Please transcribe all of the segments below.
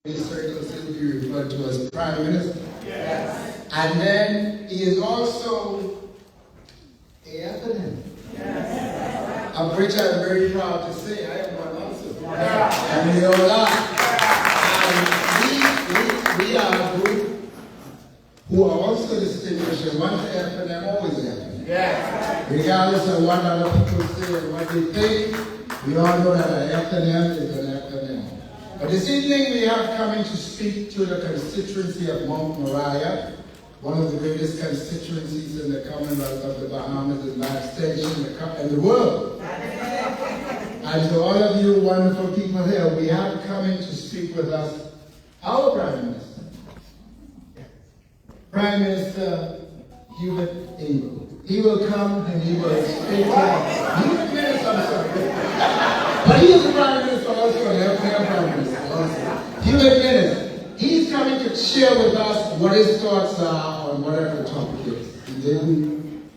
Circle City be referred to as Prime Minister. Yes. And then he is also a FNM. Yes. Of which I'm very proud to say I am one also. Yes. And we all are. And we are a group who are also distinguished. And once FNM, always FNM. Yes. Regardless of what other people say and what they think, we all know that an FNM is an FNM. But this evening we have coming to speak to the constituency of Mount Moriah, one of the greatest constituencies in the Commonwealth of the Bahamas and by extension in the world. And to all of you wonderful people here, we have coming to speak with us our Prime Minister. Prime Minister Hubert A. He will come and he will speak to us. He's the minister, I'm sorry. But he is the Prime Minister also, and their Prime Minister also. Hubert Minnis, he's coming to share with us what his thoughts are on whatever the topic is. He didn't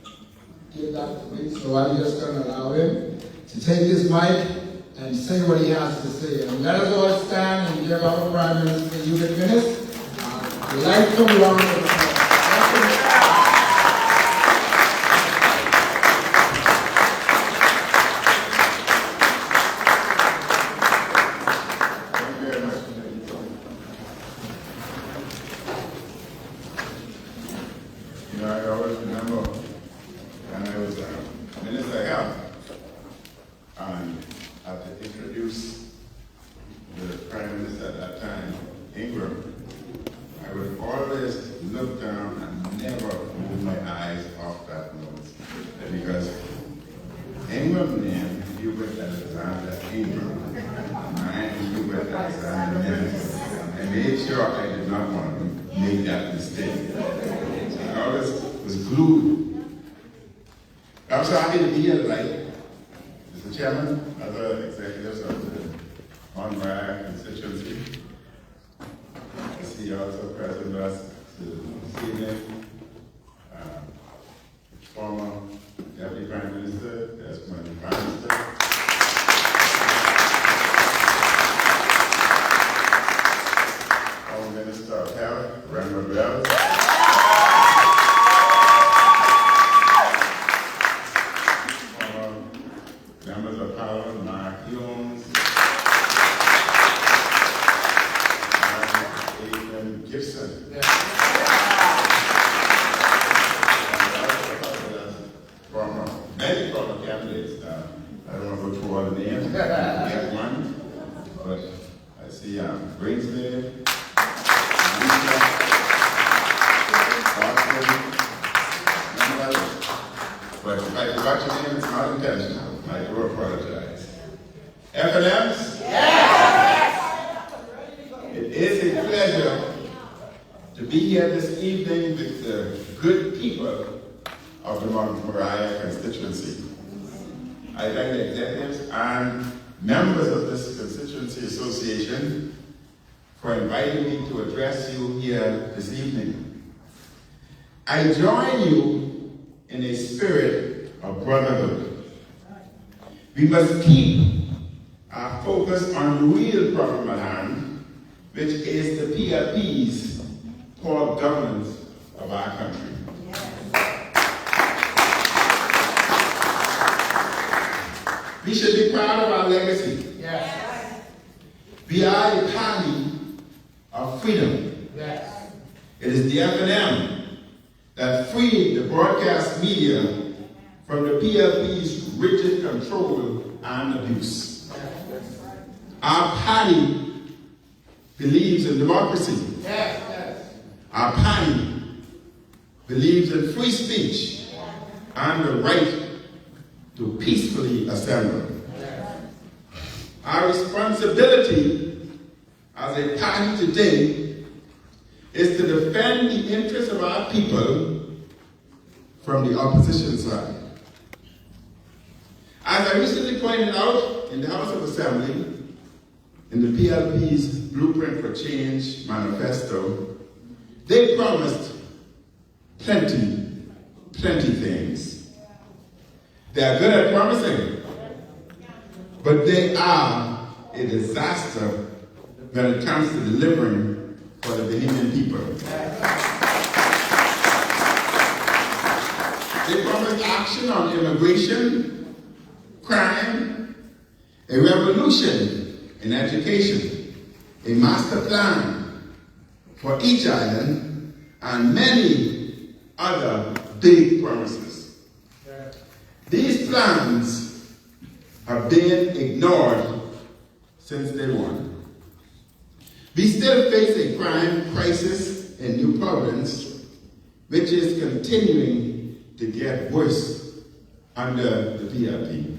give that to me, so I'm just going to allow him to take this mic and say what he has to say. And let us all stand and give our Prime Minister Hubert Minnis a delightful round of applause. I always remember when I was Minister of Health, and I had to introduce the Prime Minister at that time, Ingram. I would always look down and never move my eyes off that nose, because Ingram's name, Hubert Alexander Ingram, mine Hubert Alexander Minnis. I made sure I did not want to make that mistake. I always was glued. I'm so happy to be here tonight. Mr. Chairman, other executives of the Moriah Constituency. I see you also present with us this evening. Former Deputy Prime Minister, Desmond Prime Minister. Former Minister of Health, Randall Bell. Members of Parliament, Mark Jones, and Adrian Gibson. And also many former candidates. I don't want to go through all the names. Get one, but I see Greensley, Boston, and others. But if I forgot your name, it's not intentional. I do apologize. FNMs? Yes! It is a pleasure to be here this evening with the good people of the Moriah Constituency. I thank the executives and members of this constituency association for inviting me to address you here this evening. I join you in a spirit of brotherhood. We must keep our focus on the real problem at hand, which is the PLP's poor governance of our country. Yes. We should be proud of our legacy. Yes. We are a party of freedom. Yes. It is the FNM that freed the broadcast media from the PLP's rigid control and abuse. Our party believes in democracy. Yes. Yes. Our party believes in free speech and the right to peacefully assemble. Yes. Our responsibility as a party today is to defend the interests of our people from the opposition side. As I recently pointed out in the House of Assembly, in the PLP's Blueprint for Change manifesto, they promised plenty things. They are good at promising, but they are a disaster when it comes to delivering for the Bahamian people. They promised action on immigration, crime, a revolution in education, a master plan for each island, and many other big promises. These plans have been ignored since day one. We still face a crime crisis in New Providence, which is continuing to get worse under the PLP.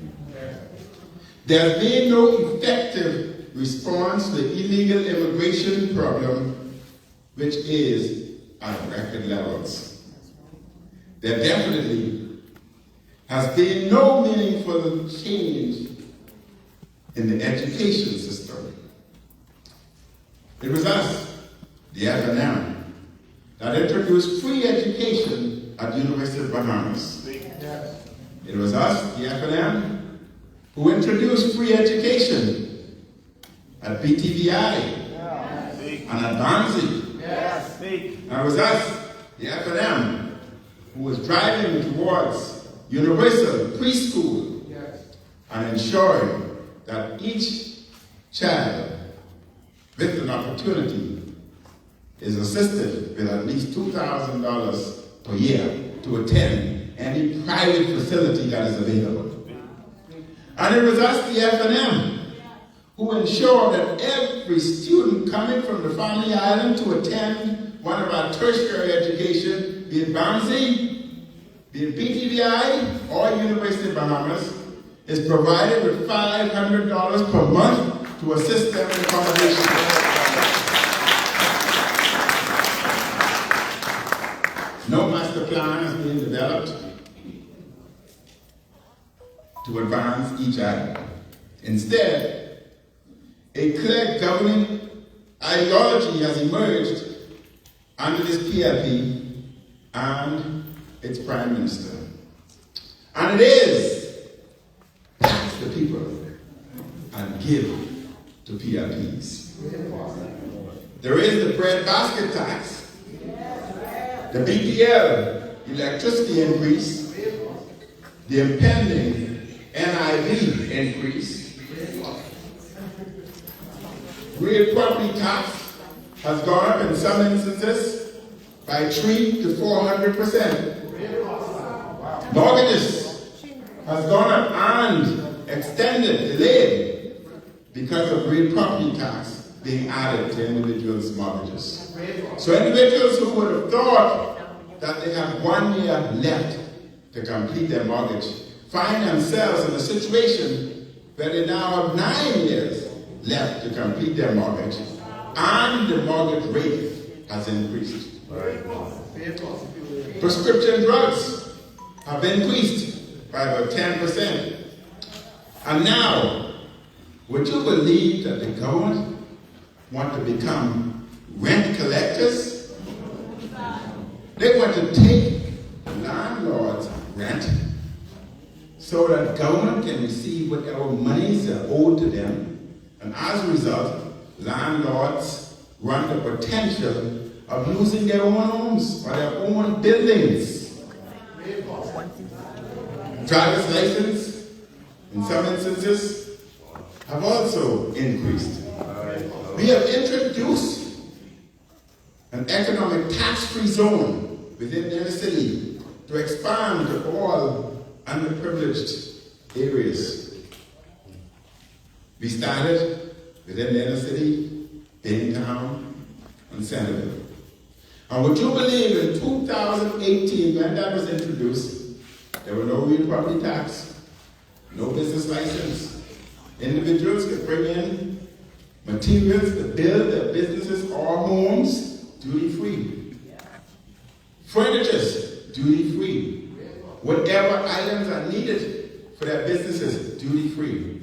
There's been no effective response to the illegal immigration problem, which is at record levels. There definitely has been no meaningful change in the education system. It was us, the F&M, that introduced free education at the University of Bahamas. It was us, the F&M, who introduced free education at BTVI and at Barnsley. And it was us, the F&M, who was driving towards universal preschool and ensuring that each child with an opportunity is assisted with at least $2,000 per year to attend any private facility that is available. And it was us, the F&M, who ensured that every student coming from the Family Island to attend one of our tertiary education, be it Barnsley, be it BTVI, or University of Bahamas, is provided with $500 per month to assist them in accommodation. No master plan is being developed to advance each island. Instead, a clear governing ideology has emerged under this PLP and its Prime Minister. And it is tax the people and give to PLPs. There is the bread basket tax, the BPL electricity increase, the impending NIV increase. Real property tax has gone up in some instances by 300 to 400%. Mortgages has gone up and extended, delayed, because of real property tax being added to individuals' mortgages. So individuals who would have thought that they have 1 year left to complete their mortgage find themselves in a situation where they now have 9 years left to complete their mortgage, and the mortgage rate has increased. Prescription drugs have increased by about 10%. And now, would you believe that the government want to become rent collectors? They want to take landlords' rent so that government can receive whatever monies are owed to them, and as a result, landlords run the potential of losing their own homes or their own buildings. Driver's license, in some instances, have also increased. We have introduced an economic tax-free zone within the inner city to expand to all underprivileged areas. We started within the inner city, Baintown, and Centerville. And would you believe in 2018, when that was introduced, there were no real property tax, no business license. Individuals could bring in materials to build their businesses or homes duty-free. Furnitures, duty-free. Whatever items are needed for their businesses, duty-free.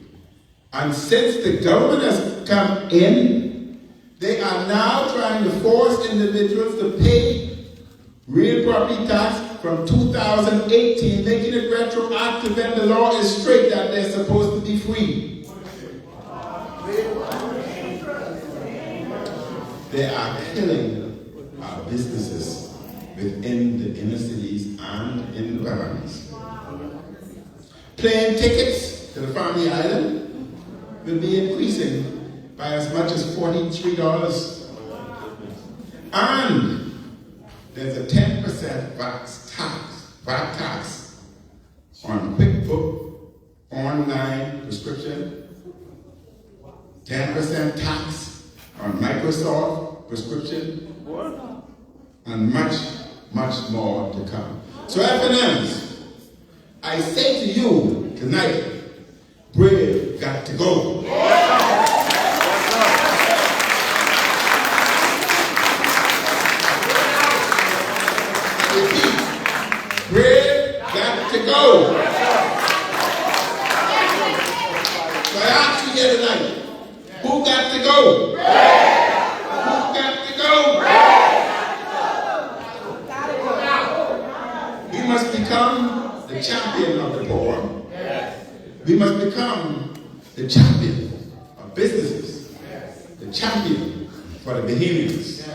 And since the government has come in, they are now trying to force individuals to pay real property tax from 2018, making it retroactive, and the law is strict that they're supposed to be free. They are killing our businesses within the inner cities and in the Bahamas. Plane tickets to the family island will be increasing by as much as $43. And there's a 10% VAT tax on QuickBook online prescription, 10% tax on Microsoft prescription, and much, much more to come. So FNMs, I say to you tonight, Brave got to go. Brave got to go. So I ask you here tonight, who got to go? Who got to go? We must become the champion of the poor. We must become the champion of businesses, the champion for the Bahamians.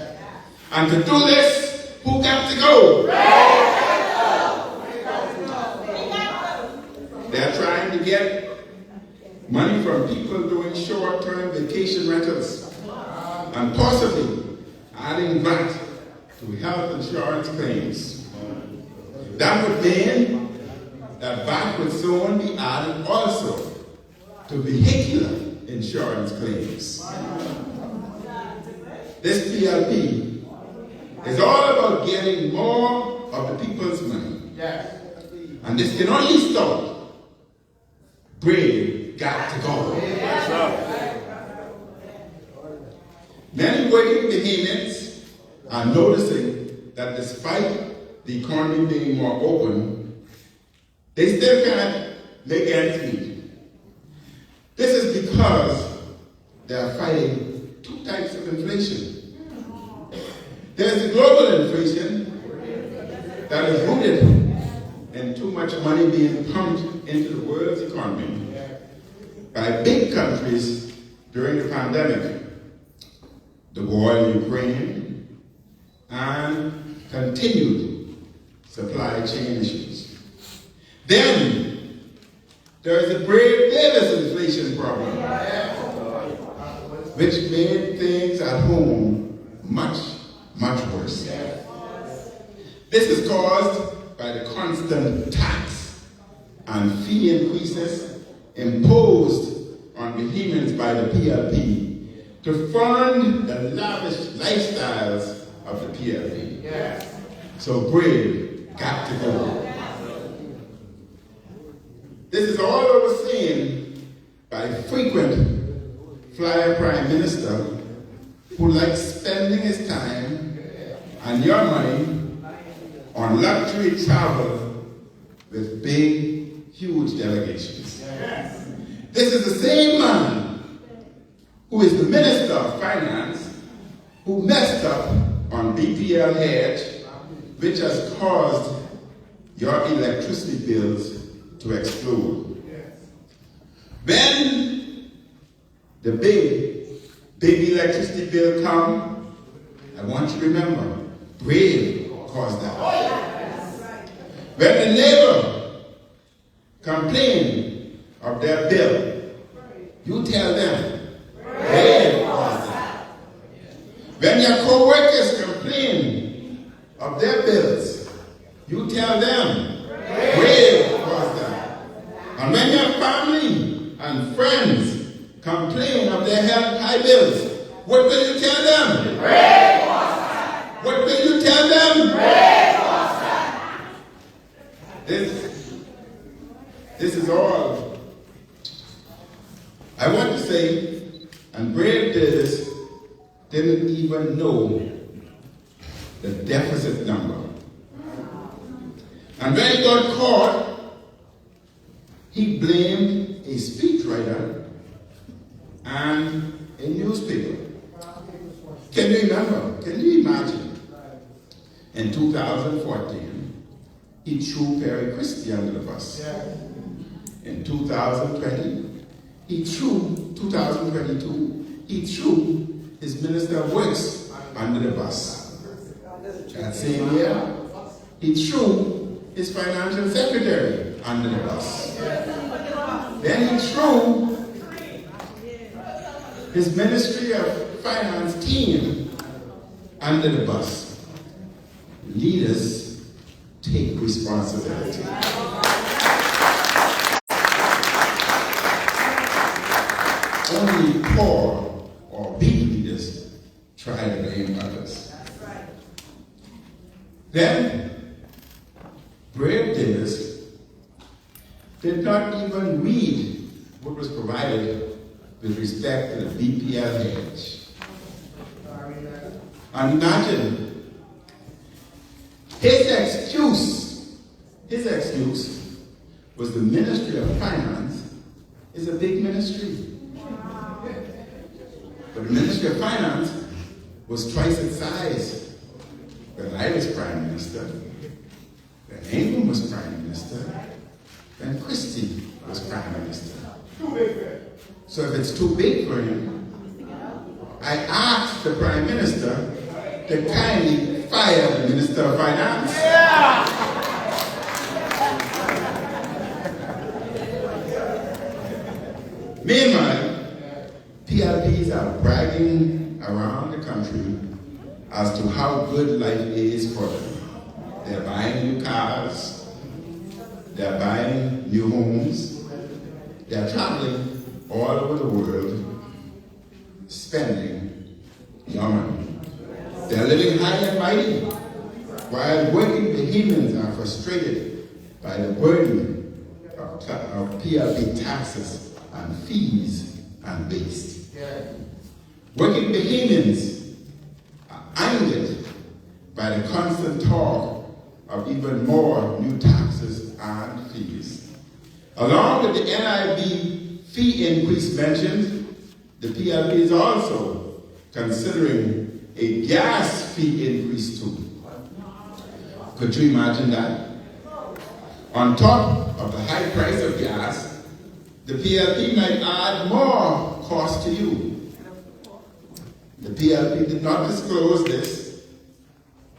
And to do this, who got to go? They're trying to get money from people doing short-term vacation rentals and possibly adding VAT to health insurance claims. That would mean that VAT would soon be added also to vehicular insurance claims. This PLP is all about getting more of the people's money. And this can only stop. Brave got to go. Many working Bahamians are noticing that despite the economy being more open, they still can't make ends meet. This is because they are fighting two types of inflation. There's the global inflation that is rooted in too much money being pumped into the world's economy by big countries during the pandemic, the war in Ukraine, and continued supply chain issues. Then there is the Brave Davis inflation problem, which made things at home much, much worse. This is caused by the constant tax and fee increases imposed on Bahamians by the PLP to fund the lavish lifestyles of the PLP. So Brave got to go. This is all overseen by frequent flyer prime minister who likes spending his time and your money on luxury travel with big, huge delegations. This is the same man who is the Minister of Finance who messed up on BPL hedge, which has caused your electricity bills to explode. When the big electricity bill comes, I want you to remember, Brave caused that. When the neighbor complain of their bill, you tell them, Brave caused that. When your co-workers complain of their bills, you tell them, Brave caused that. And when your family and friends complain of their high bills, what will you tell them? Brave caused that. What will you tell them? Brave caused that. This is all I want to say, and Brave Davis didn't even know the deficit number. And when he got caught, he blamed a speechwriter and a newspaper. Can you remember? Can you imagine? In 2014, he threw Perry Christie under the bus. In 2020, he threw, 2022, he threw his Minister of Works under the bus. That same year, he threw his financial secretary under the bus. Then he threw his Ministry of Finance team under the bus. Leaders take responsibility. Only poor or weak leaders try to blame others. Then, brave Davis did not even read what was provided with respect to the BPL hedge. Imagine his excuse was the Ministry of Finance is a big ministry. But the Ministry of Finance was twice its size when I was Prime Minister, when England was Prime Minister, when Christie was Prime Minister. So if it's too big for him, I asked the Prime Minister to kindly fire the Minister of Finance. Meanwhile, PLPs are bragging around the country as to how good life is for them. They're buying new cars, they're buying new homes, they're traveling all over the world, spending your money. They're living high and mighty, while working Bahamians are frustrated by the burden of PLP taxes and fees and waste. Working Bahamians are angered by the constant talk of even more new taxes and fees. Along with the NIB fee increase mentioned, the PLP is also considering a gas fee increase too. Could you imagine that? On top of the high price of gas, the PLP might add more cost to you. The PLP did not disclose this,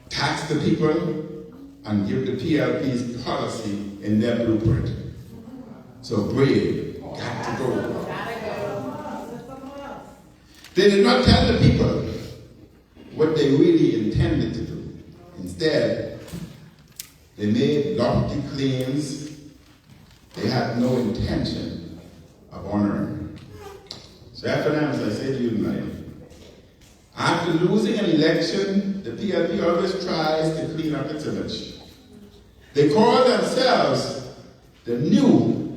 tax the people, and give the PLP's policy in their blueprint. So brave, got to go. They did not tell the people what they really intended to do. Instead, they made lofty claims they had no intention of honoring. So after that, as I say to you tonight, after losing an election, the PLP always tries to clean up its image. They call themselves the new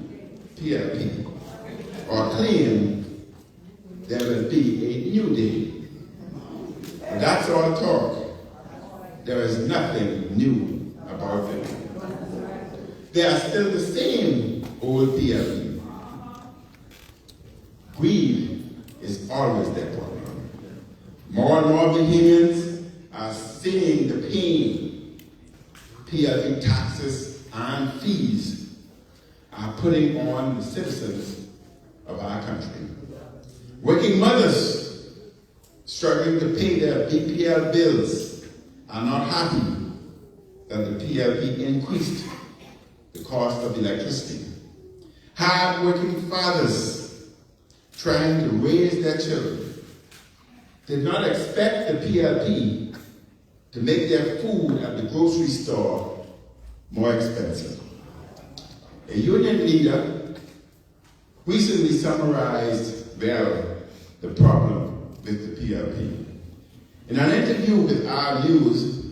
PLP, or claim there will be a new day. But that's all talk. There is nothing new about them. They are still the same old PLP. Greed is always their problem. More and more Bahamians are seeing the pain PLP taxes and fees are putting on the citizens of our country. Working mothers struggling to pay their BPL bills are not happy that the PLP increased the cost of electricity. Hard-working fathers trying to raise their children did not expect the PLP to make their food at the grocery store more expensive. A union leader recently summarized well the problem with the PLP. In an interview with our News,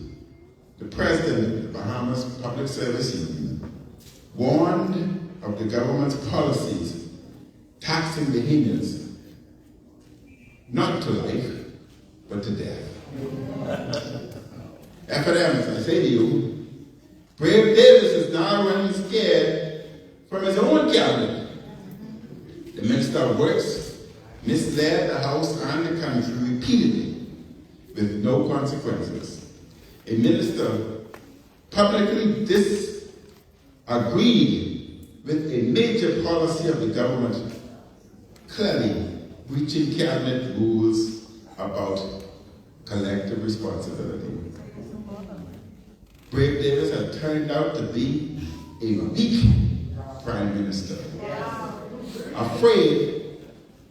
the president of the Bahamas Public Service Union warned of the government's policies taxing Bahamians not to life, but to death. After that, as I say to you, Brave Davis is now running scared from his own cabinet. The Minister of Works misled the House and the country repeatedly with no consequences. A minister publicly disagreed with a major policy of the government, clearly breaching cabinet rules about collective responsibility. Brave Davis has turned out to be a weak prime minister, afraid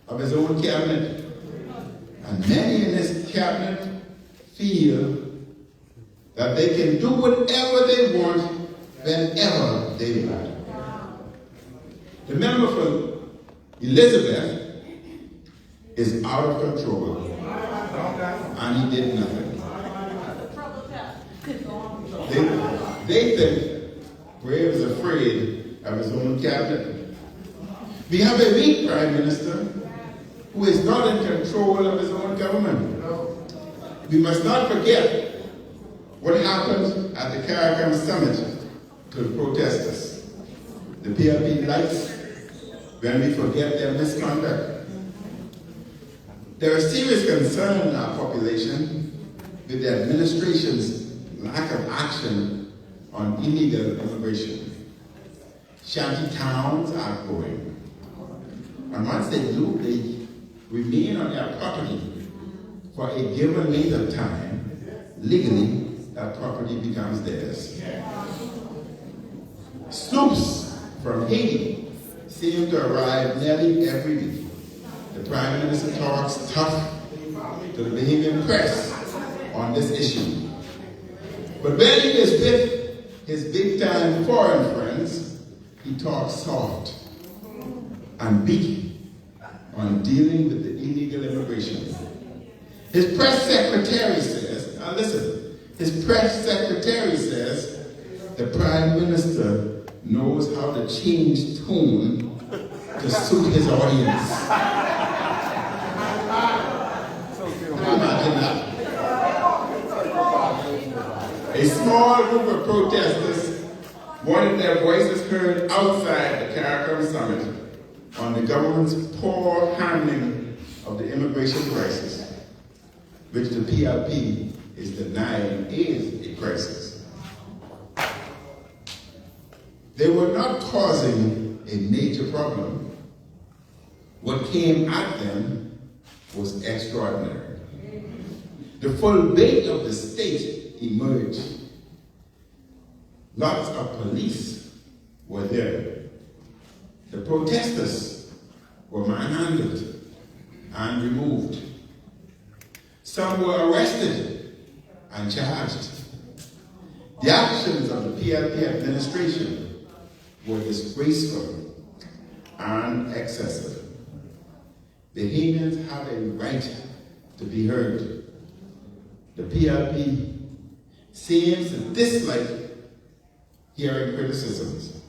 of his own cabinet. And many in his cabinet feel that they can do whatever they want, whenever they want. The member for Elizabeth is out of control, and he did nothing. They think Brave is afraid of his own cabinet. We have a weak prime minister who is not in control of his own government. We must not forget what happened at the Caracas summit to the protesters. The PLP likes when we forget their misconduct. There is serious concern in our population with the administration's lack of action on illegal immigration. Shanty towns are growing. And once they do, they remain on their property for a given length of time. Legally, that property becomes theirs. Sloops from Haiti seem to arrive nearly every week. The Prime Minister talks tough to the Bahamian press on this issue. But when he is with his big-time foreign friends, he talks soft and big on dealing with the illegal immigration. His press secretary says, now listen, his press secretary says the Prime Minister knows how to change tone to suit his audience. Imagine that. A small group of protesters wanted their voices heard outside the Caracas summit on the government's poor handling of the immigration crisis, which the PLP is denying is a crisis. They were not causing a major problem. What came at them was extraordinary. The full weight of the state emerged. Lots of police were there. The protesters were manhandled and removed. Some were arrested and charged. The actions of the PLP administration were disgraceful and excessive. Bahamians have a right to be heard. The PLP seems to dislike hearing criticisms.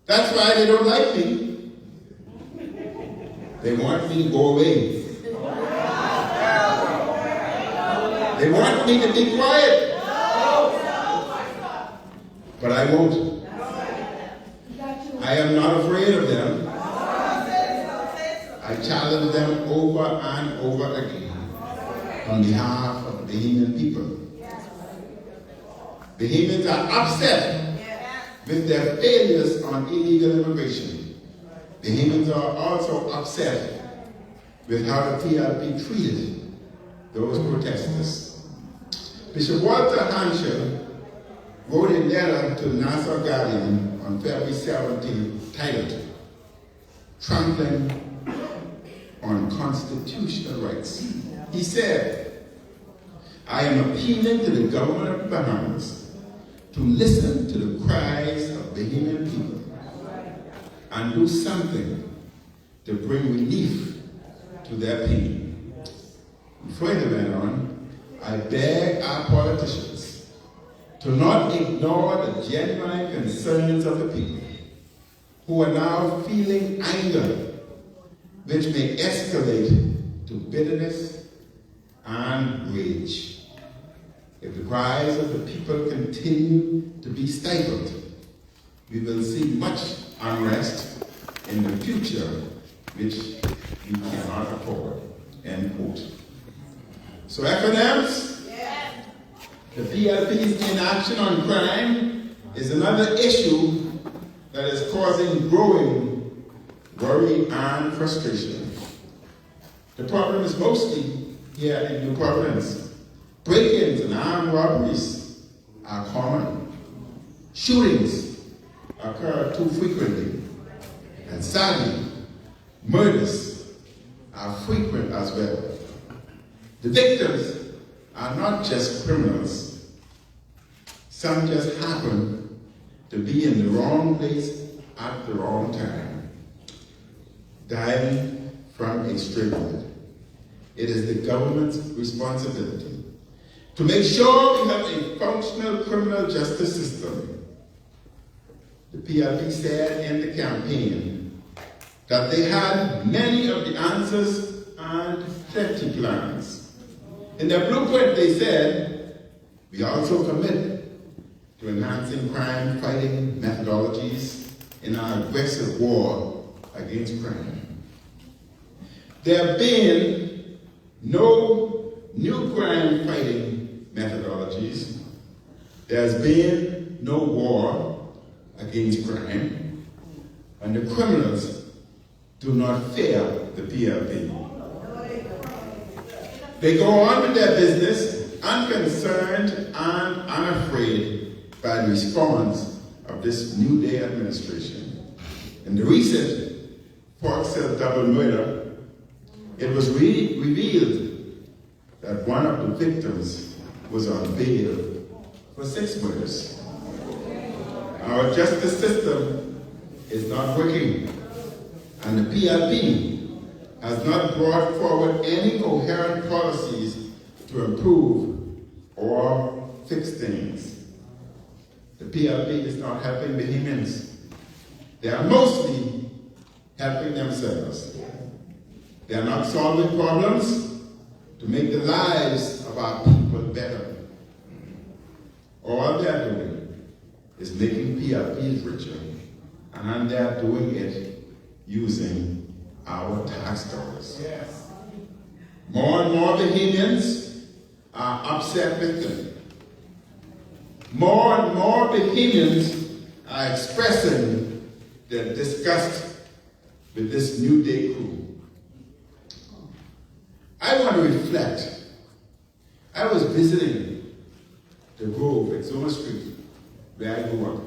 That's why they don't like me. They want me to go away. They want me to be quiet. But I won't. I am not afraid of them. I challenge them over and over again on behalf of the Bahamian people. Bahamians are upset with their failures on illegal immigration. Bahamians are also upset with how the PLP treated those protesters. Bishop Walter Hanschel wrote a letter to the Nassau Guardian on February 17 titled, "Trampling on Constitutional Rights." He said, "I am appealing to the government of the Bahamas to listen to the cries of Bahamian people and do something to bring relief to their pain." He further went on, "I beg our politicians to not ignore the genuine concerns of the people who are now feeling anger, which may escalate to bitterness and rage. If the cries of the people continue to be stifled, we will see much unrest in the future, which we cannot afford." End quote. So FNMs, the PLP's inaction on crime is another issue that is causing growing worry and frustration. The problem is mostly here in New Providence. Break-ins and armed robberies are common. Shootings occur too frequently. And sadly, murders are frequent as well. The victims are not just criminals. Some just happen to be in the wrong place at the wrong time, dying from a stray bullet. It is the government's responsibility to make sure we have a functional criminal justice system. The PLP said in the campaign that they had many of the answers and plenty plans. In their blueprint, they said, we also commit to enhancing crime-fighting methodologies in our aggressive war against crime. There have been no new crime-fighting methodologies. There's been no war against crime, and the criminals do not fear the PLP. They go on with their business, unconcerned and unafraid by the response of this New Day administration. In the recent Fox Hill double murder, it was revealed that one of the victims was on bail for 6 murders. Our justice system is not working, and the PLP has not brought forward any coherent policies to improve or fix things. The PLP is not helping Bahamians. They are mostly helping themselves. They are not solving problems to make the lives of our people better. All they are doing is making PLPs richer, and they are doing it using our tax dollars. Yes. More and more Bahamians are upset with them. More and more Bahamians are expressing their disgust with this New Day crew. I want to reflect. I was visiting the Grove at Zoma Street, where I grew up.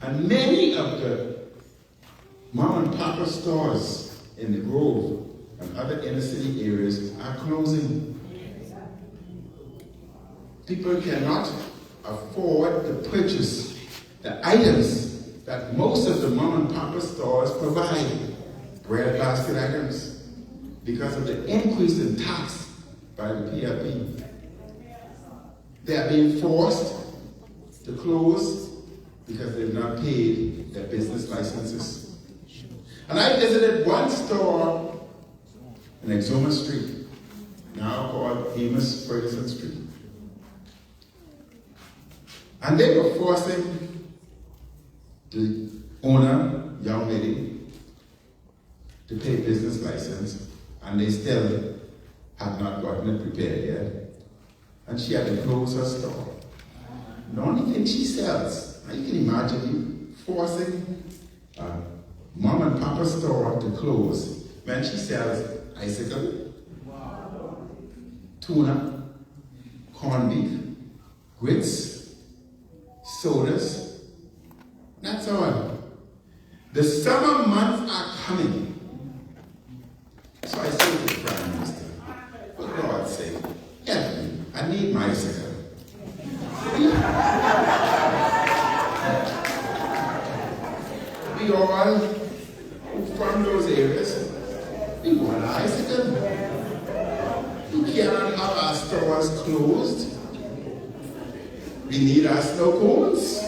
And many of the mom and pop stores in the Grove and other inner city areas are closing. People cannot afford to purchase the items that most of the mom and pop stores provide, bread basket items, because of the increase in tax by the PLP. They are being forced to close because they've not paid their business licenses. And I visited one store in Exuma Street, now called Amos Ferguson Street. And they were forcing the owner, young lady, to pay business license, and they still had not gotten it prepared yet. And she had to close her store. The only thing she sells, now you can imagine you forcing a mom and pop store to close when she sells icicle, tuna, corned beef, grits, sodas. That's all. The summer months are coming. So I said to the Prime Minister, for God's sake, help me. I need my icicle. We all who from those areas, we want an icicle. We cannot have our stores closed. We need our snow cones.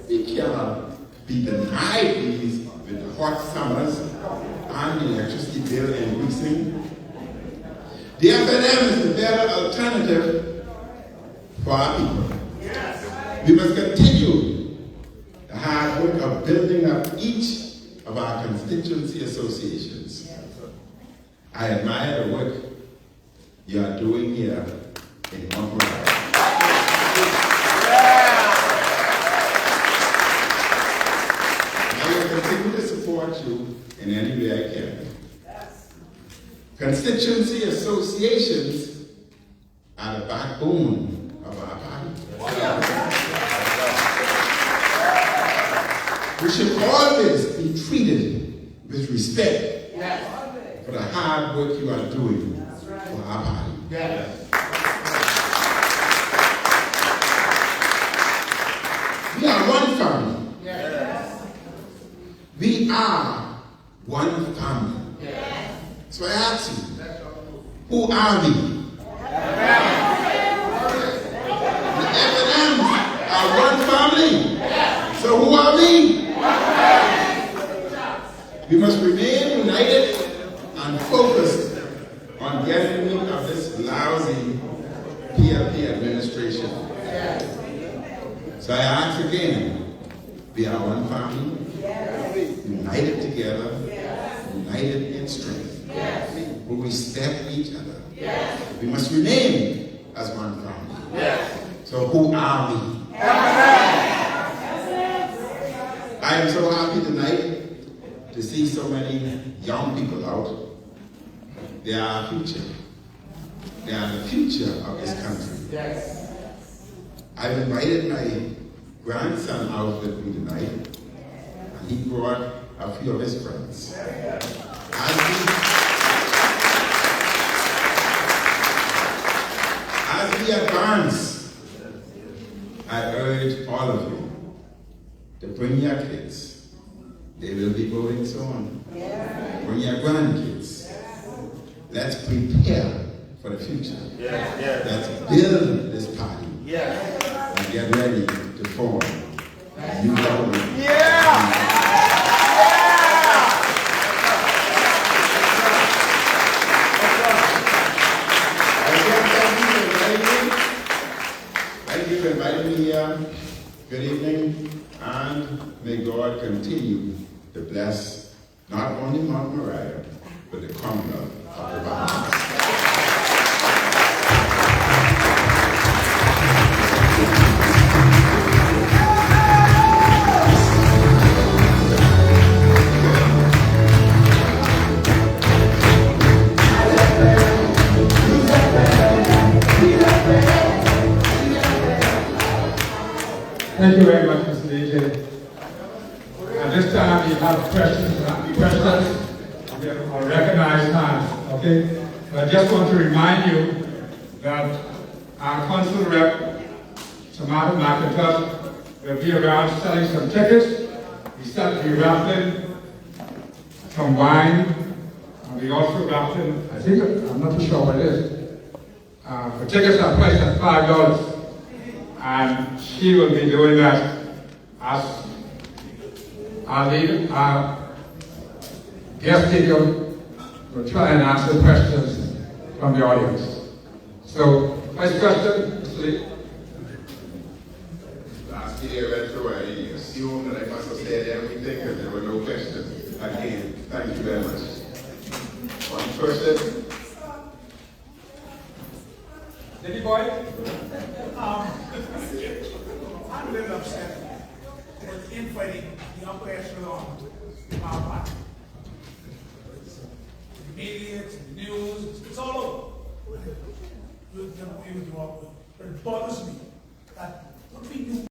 We cannot be denied these with the hot summers and the electricity bill increasing. The FNM is the better alternative for our people. We must continue the hard work of building up each of our constituency associations. I admire the work you are doing here in Moriah. I will continue to support you in any way I can. Constituency associations are the backbone of our party. We should always be treated with respect for the hard work you are doing for our party. We are one family. We are one family. So I ask you, who are we? The M&Ms are one family. So who are we? We must remain united and focused on getting rid of this lousy PLP administration. So I ask again, we are one family, united together, united in strength. We respect each other. We must remain as one family. So who are we? I am so happy tonight to see so many young people out. They are our future. They are the future of this country. I've invited my grandson out with me tonight, and he brought a few of his friends. As we advance, I urge all of you to bring your kids. They will be voting soon. Bring your grandkids. Let's prepare for the future. Let's build this party. And get ready to form a new government. Thank you for inviting me here. Good evening, and may God continue to bless not only Mount Moriah, but the Commonwealth of the Bahamas. Thank you very much, Mr. DJ. At this time, you have questions, or recognized hands, okay? But I just want to remind you that our council rep, Samantha McIntosh, will be around selling some tickets. He's going to be raffling some wine, and we also raffling, I think, I'm not too sure what it is. For tickets are priced at $5. And she will be doing that as our leader, our guest speaker will try and answer questions from the audience. So, first question, Mr. Lee. Last year I went through, I assumed that I must have said everything because there were no questions. Again, thank you very much. One person. Lady boy? I'm a little upset with infighting the upper echelon in our party. The media, the news, it's all over. But it bothers me that what we do